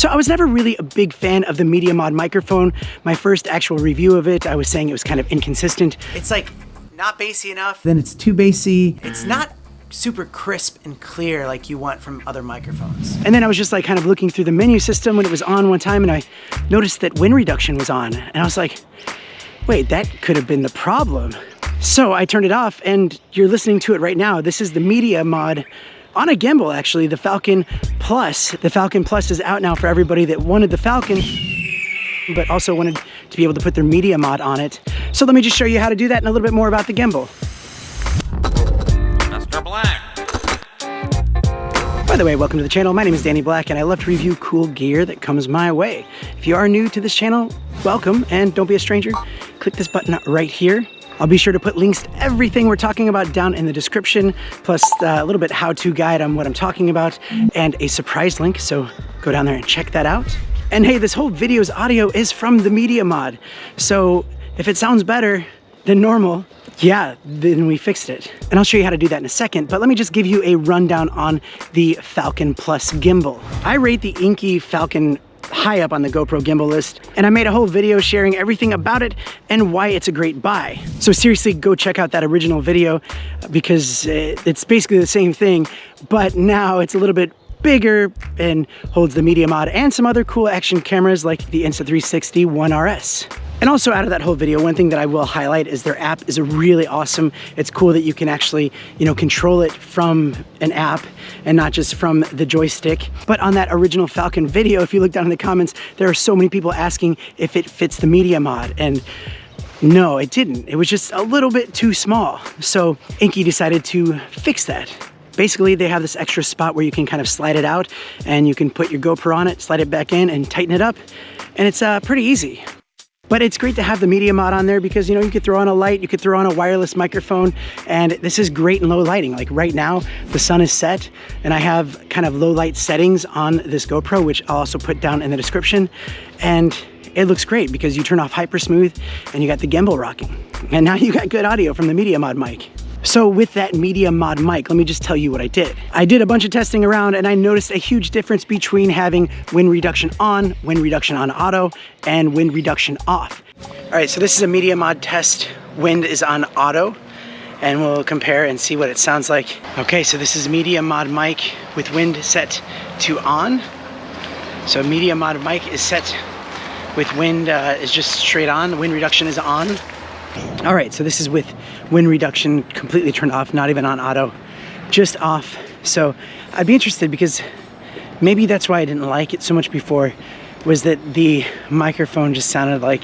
So I was never really a big fan of the Media Mod microphone. My first actual review of it, I was saying it was kind of inconsistent. It's like not bassy enough, then it's too bassy. It's not super crisp and clear like you want from other microphones. And then I was just like kind of looking through the menu system when it was on one time, and I noticed that wind reduction was on. And I was like, wait, that could have been the problem. So I turned it off, and you're listening to it right now. This is the Media Mod on a gimbal, actually, the Falcon Plus. The Falcon Plus is out now for everybody that wanted the Falcon, but also wanted to be able to put their Media Mod on it. So let me just show you how to do that and a little bit more about the gimbal. Mr. Black. By the way, welcome to the channel. My name is Danny Black, and I love to review cool gear that comes my way. If you are new to this channel, welcome, and don't be a stranger. Click this button right here. I'll be sure to put links to everything we're talking about down in the description, plus a little bit how-to guide on what I'm talking about, and a surprise link, so go down there and check that out. And hey, this whole video's audio is from the Media Mod, so if it sounds better than normal, yeah, then we fixed it. And I'll show you how to do that in a second, but let me just give you a rundown on the Falcon Plus gimbal. I rate the Inky Falcon high up on the GoPro gimbal list, and I made a whole video sharing everything about it and why it's a great buy. So seriously, go check out that original video, because it's basically the same thing, but now it's a little bit bigger and holds the Media Mod and some other cool action cameras like the Insta360 One RS. And also out of that whole video, one thing that I will highlight is their app is really awesome. It's cool that you can actually, control it from an app and not just from the joystick. But on that original Falcon video, if you look down in the comments, there are so many people asking if it fits the Media Mod. And no, it didn't. It was just a little bit too small. So Inky decided to fix that. Basically, they have this extra spot where you can kind of slide it out and you can put your GoPro on it, slide it back in and tighten it up. And it's pretty easy. But it's great to have the Media Mod on there because, you could throw on a light, you could throw on a wireless microphone, and this is great in low lighting. Like right now, the sun is set, and I have kind of low light settings on this GoPro, which I'll also put down in the description. And it looks great because you turn off hyper smooth and you got the gimbal rocking. And now you got good audio from the Media Mod mic. So with that Media Mod mic, let me just tell you what I did. I did a bunch of testing around, and I noticed a huge difference between having wind reduction on auto, and wind reduction off. All right, so this is a Media Mod test. Wind is on auto, and we'll compare and see what it sounds like. Okay, so this is Media Mod mic with wind set to on. So Media Mod mic is set with wind is just straight on. Wind reduction is on. All right, so this is with wind reduction completely turned off, not even on auto, just off. So I'd be interested, because maybe that's why I didn't like it so much before, was that the microphone just sounded like,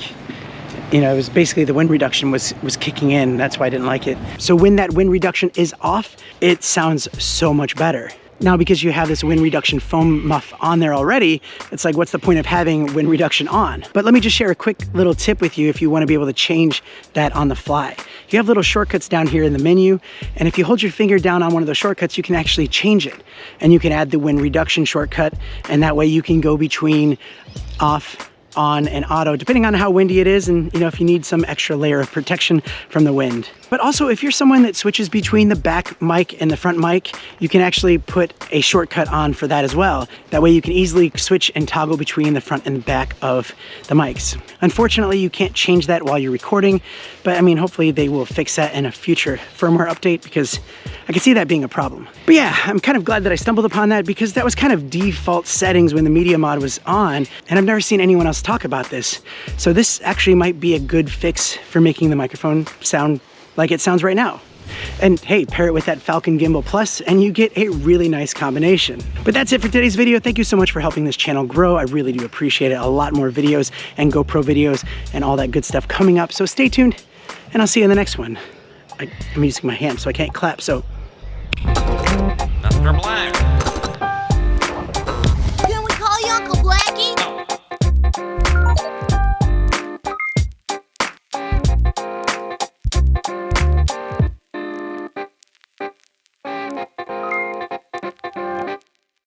it was basically the wind reduction was kicking in. That's why I didn't like it. So when that wind reduction is off, it sounds so much better. Now, because you have this wind reduction foam muff on there already, it's like, what's the point of having wind reduction on? But let me just share a quick little tip with you if you want to be able to change that on the fly. You have little shortcuts down here in the menu, and if you hold your finger down on one of those shortcuts, you can actually change it. And you can add the wind reduction shortcut, and that way you can go between off, on, and auto, depending on how windy it is, and if you need some extra layer of protection from the wind. But also, if you're someone that switches between the back mic and the front mic, you can actually put a shortcut on for that as well. That way you can easily switch and toggle between the front and the back of the mics. Unfortunately, you can't change that while you're recording, but hopefully they will fix that in a future firmware update, because I can see that being a problem. But yeah, I'm kind of glad that I stumbled upon that, because that was kind of default settings when the Media Mod was on, and I've never seen anyone else talk about this. So this actually might be a good fix for making the microphone sound like it sounds right now. And hey, pair it with that Falcon Gimbal Plus and you get a really nice combination. But that's it for today's video. Thank you so much for helping this channel grow. I really do appreciate it. A lot more videos and GoPro videos and all that good stuff coming up. So stay tuned, and I'll see you in the next one. I'm using my hand so I can't clap, so. Mr. Black.